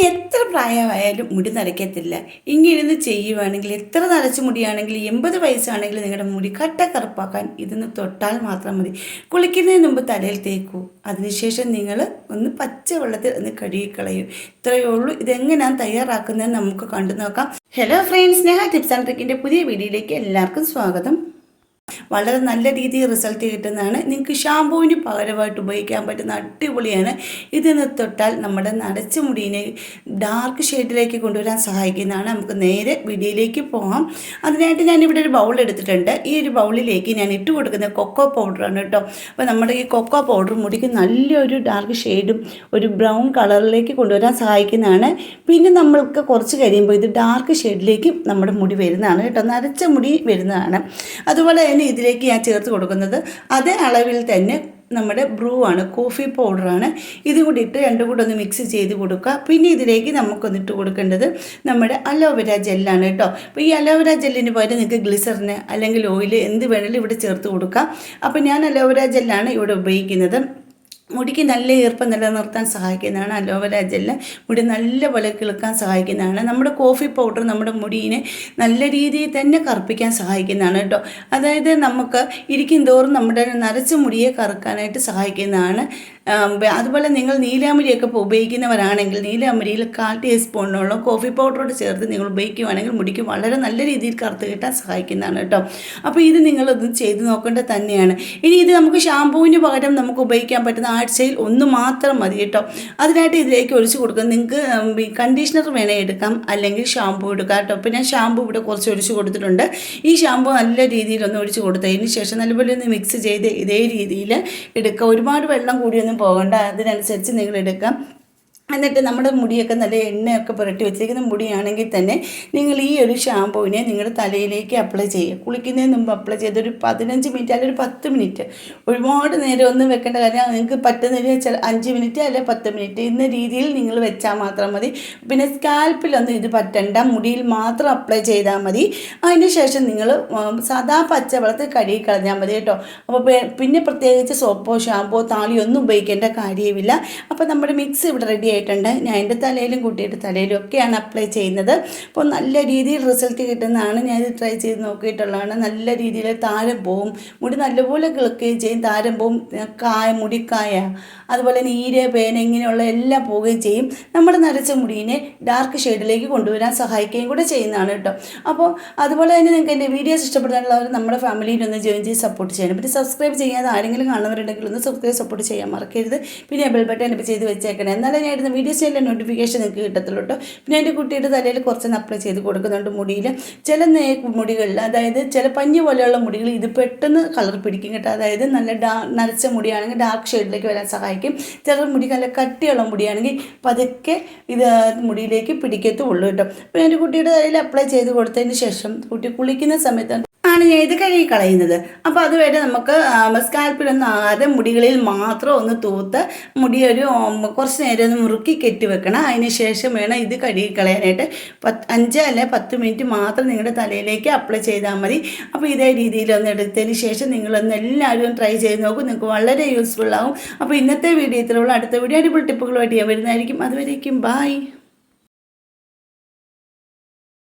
എത്ര പ്രായമായാലും മുടി നരയ്ക്കത്തില്ല. ഇങ്ങിരുന്ന് ചെയ്യുവാണെങ്കിൽ എത്ര നരച്ച മുടിയാണെങ്കിലും 80 വയസ്സാണെങ്കിലും നിങ്ങളുടെ മുടി കട്ട കറുപ്പാക്കാൻ ഇതൊന്ന് തൊട്ടാൽ മാത്രം മതി. കുളിക്കുന്നതിന് മുമ്പ് തലയിൽ തേക്കൂ. അതിനുശേഷം നിങ്ങൾ ഒന്ന് പച്ചവെള്ളത്തിൽ ഒന്ന് കഴുകിക്കളയൂ. ഇത്രയേ ഉള്ളൂ. ഇതെങ്ങനെയാണ് തയ്യാറാക്കുന്നതെന്ന് നമുക്ക് കണ്ടു നോക്കാം. Hello friends, Sneha tips and ട്രിക്കിൻ്റെ പുതിയ വീഡിയോയിലേക്ക് എല്ലാവർക്കും സ്വാഗതം. വളരെ നല്ല രീതിയിൽ റിസൾട്ട് കിട്ടുന്നതാണ്. നിങ്ങൾക്ക് ഷാമ്പൂവിന് പകരമായിട്ട് ഉപയോഗിക്കാൻ പറ്റുന്ന അടിപൊളിയാണ്. ഇതിന് തൊട്ടാൽ നമ്മുടെ നരച്ച മുടിയെ ഡാർക്ക് ഷെയ്ഡിലേക്ക് കൊണ്ടുവരാൻ സഹായിക്കുന്നതാണ്. നമുക്ക് നേരെ വീഡിയോയിലേക്ക് പോകാം. അതിനായിട്ട് ഞാനിവിടെ ഒരു ബൗൾ എടുത്തിട്ടുണ്ട്. ഈ ഒരു ബൗളിലേക്ക് ഞാൻ ഇട്ട് കൊടുക്കുന്നത് കൊക്കോ പൗഡറാണ് കേട്ടോ. അപ്പോൾ നമ്മുടെ ഈ കൊക്കോ പൗഡർ മുടിക്ക് നല്ലൊരു ഡാർക്ക് ഷെയ്ഡും ഒരു ബ്രൗൺ കളറിലേക്ക് കൊണ്ടുവരാൻ സഹായിക്കുന്നതാണ്. പിന്നെ നമ്മൾക്ക് കുറച്ച് കഴിയുമ്പോൾ ഇത് ഡാർക്ക് ഷെയ്ഡിലേക്ക് നമ്മുടെ മുടി വരുന്നതാണ് കേട്ടോ, നരച്ച മുടി വരുന്നതാണ്. അതുപോലെ തന്നെ ഇതിലേക്ക് ഞാൻ ചേർത്ത് കൊടുക്കുന്നത് അതേ അളവിൽ തന്നെ നമ്മുടെ ബ്രൂ ആണ്, കോഫി പൗഡറാണ്. ഇതും കൂടി ഇട്ട് രണ്ടും കൂടെ ഒന്ന് മിക്സ് ചെയ്ത് കൊടുക്കുക. പിന്നെ ഇതിലേക്ക് നമുക്കൊന്നിട്ട് കൊടുക്കേണ്ടത് നമ്മുടെ അലോവേര ജെല്ലാണ് കേട്ടോ. അപ്പോൾ ഈ അലോവേര ജെല്ലിന് പകരം നിങ്ങൾക്ക് ഗ്ലിസറിന് അല്ലെങ്കിൽ ഓയിൽ എന്ത് വേണമെങ്കിലും ഇവിടെ ചേർത്ത് കൊടുക്കാം. അപ്പോൾ ഞാൻ അലോവേര ജെല്ലാണ് ഇവിടെ ഉപയോഗിക്കുന്നത്. മുടിക്ക് നല്ല ഈർപ്പം നിലനിർത്താൻ സഹായിക്കുന്നതാണ് അലോവേര ജെല്ല്. മുടി നല്ലപോലെ കിളുക്കാൻ സഹായിക്കുന്നതാണ്. നമ്മുടെ കോഫി പൗഡർ നമ്മുടെ മുടിയെ നല്ല രീതിയിൽ തന്നെ കറുപ്പിക്കാൻ സഹായിക്കുന്നതാണ് കേട്ടോ. അതായത് നമുക്ക് ഇരിക്കും തോറും നമ്മുടെ നരച്ച മുടിയെ കറുക്കാനായിട്ട് സഹായിക്കുന്നതാണ്. അതുപോലെ നിങ്ങൾ നീലാമ്പരിയൊക്കെ ഉപയോഗിക്കുന്നവരാണെങ്കിൽ നീലാമ്പരിയിൽ 1/4 ടീസ്പൂണോളം കോഫി പൗഡറോട് ചേർത്ത് നിങ്ങൾ ഉപയോഗിക്കുകയാണെങ്കിൽ മുടിക്ക് വളരെ നല്ല രീതിയിൽ കറുത്ത് കിട്ടാൻ സഹായിക്കുന്നതാണ് കേട്ടോ. അപ്പോൾ ഇത് നിങ്ങളൊന്ന് ചെയ്ത് നോക്കേണ്ടത് തന്നെയാണ്. ഇനി ഇത് നമുക്ക് ഷാമ്പൂവിന് പകരം നമുക്ക് ഉപയോഗിക്കാൻ പറ്റുന്ന ആഴ്ചയിൽ ഒന്ന് മാത്രം മതി കേട്ടോ. അതിനായിട്ട് ഇതിലേക്ക് ഒഴിച്ച് കൊടുക്കുക. നിങ്ങൾക്ക് കണ്ടീഷണർ വേണേൽ എടുക്കാം, അല്ലെങ്കിൽ ഷാമ്പൂ എടുക്കാം കേട്ടോ. അപ്പോൾ ഞാൻ ഷാമ്പൂ ഇവിടെ കുറച്ച് ഒഴിച്ച് കൊടുത്തിട്ടുണ്ട്. ഈ ഷാമ്പൂ നല്ല രീതിയിലൊന്ന് ഒഴിച്ച് കൊടുത്തതിന് ശേഷം നല്ലപോലെ ഒന്ന് മിക്സ് ചെയ്ത് ഇതേ രീതിയിൽ എടുക്കുക. ഒരുപാട് വെള്ളം കൂടിയൊന്നും പോകണ്ട, അതിനനുസരിച്ച് നിങ്ങൾ എടുക്കാം. എന്നിട്ട് നമ്മുടെ മുടിയൊക്കെ നല്ല എണ്ണയൊക്കെ പുരട്ടി വെച്ചിരിക്കുന്ന മുടിയാണെങ്കിൽ തന്നെ നിങ്ങൾ ഈ ഒരു ഷാമ്പൂവിനെ നിങ്ങളുടെ തലയിലേക്ക് അപ്ലൈ ചെയ്യുക. കുളിക്കുന്നതിന് മുമ്പ് അപ്ലൈ ചെയ്തൊരു 15 മിനിറ്റ് അല്ലെങ്കിൽ ഒരു 10 മിനിറ്റ്, ഒരുപാട് നേരം ഒന്നും വെക്കേണ്ട കാര്യം. നിങ്ങൾക്ക് പറ്റുന്നതിന് 5 മിനിറ്റ് അല്ലെങ്കിൽ 10 മിനിറ്റ് എന്ന രീതിയിൽ നിങ്ങൾ വെച്ചാൽ മാത്രം മതി. പിന്നെ സ്കാൽപ്പിലൊന്നും ഇത് പറ്റണ്ട, മുടിയിൽ മാത്രം അപ്ലൈ ചെയ്താൽ മതി. അതിന് ശേഷം നിങ്ങൾ സാധാ പച്ചവെള്ളത്തിൽ കഴുകി കളഞ്ഞാൽ മതി കേട്ടോ. അപ്പോൾ പിന്നെ പ്രത്യേകിച്ച് സോപ്പോ ഷാമ്പോ താളിയോ ഒന്നും ഉപയോഗിക്കേണ്ട കാര്യമില്ല. അപ്പോൾ നമ്മുടെ മിക്സ് ഇവിടെ റെഡി ആയിട്ടുണ്ട്. ഞാൻ എൻ്റെ തലയിലും കുട്ടിയുടെ തലയിലും ഒക്കെയാണ് അപ്ലൈ ചെയ്യുന്നത്. അപ്പോൾ നല്ല രീതിയിൽ റിസൾട്ട് കിട്ടുന്നതാണ്. ഞാനിത് ട്രൈ ചെയ്ത് നോക്കിയിട്ടുള്ളതാണ്. നല്ല രീതിയിൽ താരം പോവും, മുടി നല്ലപോലെ കിളുക്കുകയും ചെയ്യും. താരം പോവും, മുടിക്കായ, അതുപോലെ നീര്, പേന ഇങ്ങനെയുള്ള എല്ലാം പോവുകയും ചെയ്യും. നമ്മുടെ നരച്ച മുടിയെ ഡാർക്ക് ഷെയ്ഡിലേക്ക് കൊണ്ടുവരാൻ സഹായിക്കുകയും കൂടെ ചെയ്യുന്നതാണ് കേട്ടോ. അപ്പോൾ അതുപോലെ തന്നെ നിങ്ങൾക്ക് എൻ്റെ വീഡിയോസ് ഇഷ്ടപ്പെടുന്നുള്ളവർ നമ്മുടെ ഫാമിലിയിലൊന്ന് ജോയിൻ ചെയ്ത് സപ്പോർട്ട് ചെയ്യണം. പിന്നെ സബ്സ്ക്രൈബ് ചെയ്യാതെ ആരെങ്കിലും കാണുന്നവരുണ്ടെങ്കിൽ ഒന്ന് സബ്സ്ക്രൈബ് സപ്പോർട്ട് ചെയ്യാൻ മറക്കരുത്. പിന്നെ ബെൽ ബട്ടൺ ഇപ്പോൾ ചെയ്ത് വെച്ചേക്കണം, എന്നാലേ ഞാൻ ഇടുന്ന വീഡിയോസിൻ്റെ നോട്ടിഫിക്കേഷൻ നിങ്ങൾക്ക് കിട്ടത്തുള്ളൂ കേട്ടോ. പിന്നെ എൻ്റെ കുട്ടിയുടെ തലയിൽ കുറച്ചൊന്ന് അപ്ലൈ ചെയ്ത് കൊടുക്കുന്നുണ്ട് മുടിയിൽ. ചില മുടികളിൽ, അതായത് ചില പഞ്ഞി പോലെയുള്ള മുടികൾ ഇത് പെട്ടെന്ന് കളർ പിടിക്കും കേട്ടോ. അതായത് നല്ല നരച്ച മുടിയാണെങ്കിൽ ഡാർക്ക് ഷെയ്ഡിലേക്ക് വരാൻ സഹായിക്കും. ചില മുടി നല്ല കട്ടിയുള്ള മുടിയാണെങ്കിൽ പതുക്കെ ഇത് മുടിയിലേക്ക് പിടിക്കത്തുള്ളൂ കേട്ടോ. അപ്പോൾ എൻ്റെ കുട്ടിയുടെ തലയിൽ അപ്ലൈ ചെയ്ത് കൊടുത്തതിന് ശേഷം കുട്ടി കുളിക്കുന്ന സമയത്ത് ആണ് ഞാൻ ഇത് കഴുകി കളയുന്നത്. അപ്പോൾ അതുവരെ നമുക്ക് സ്കാൽപ്പിലൊന്നും ആകാതെ മുടികളിൽ മാത്രം ഒന്ന് തൂത്ത് മുടി കുറച്ച് നേരം ഒന്ന് മുറുക്കി കെട്ടി വെക്കണം. അതിന് ശേഷം വേണം ഇത് കഴുകി കളയാനായിട്ട്. 5 അല്ലെങ്കിൽ 10 മിനിറ്റ് മാത്രം നിങ്ങളുടെ തലയിലേക്ക് അപ്ലൈ ചെയ്താൽ മതി. അപ്പോൾ ഇതേ രീതിയിലൊന്ന് എടുത്തതിന് ശേഷം നിങ്ങളൊന്ന് എല്ലാവരും ട്രൈ ചെയ്ത് നോക്കും, നിങ്ങൾക്ക് വളരെ യൂസ്ഫുൾ ആകും. അപ്പോൾ ഇന്നത്തെ വീഡിയോ ഇത്രയുള്ളൂ. അടുത്ത വീഡിയോ അടിപൊളി ടിപ്പുകളുമായിട്ട് ഞാൻ വരുന്നതായിരിക്കും. അതുവരേക്കും ബൈ.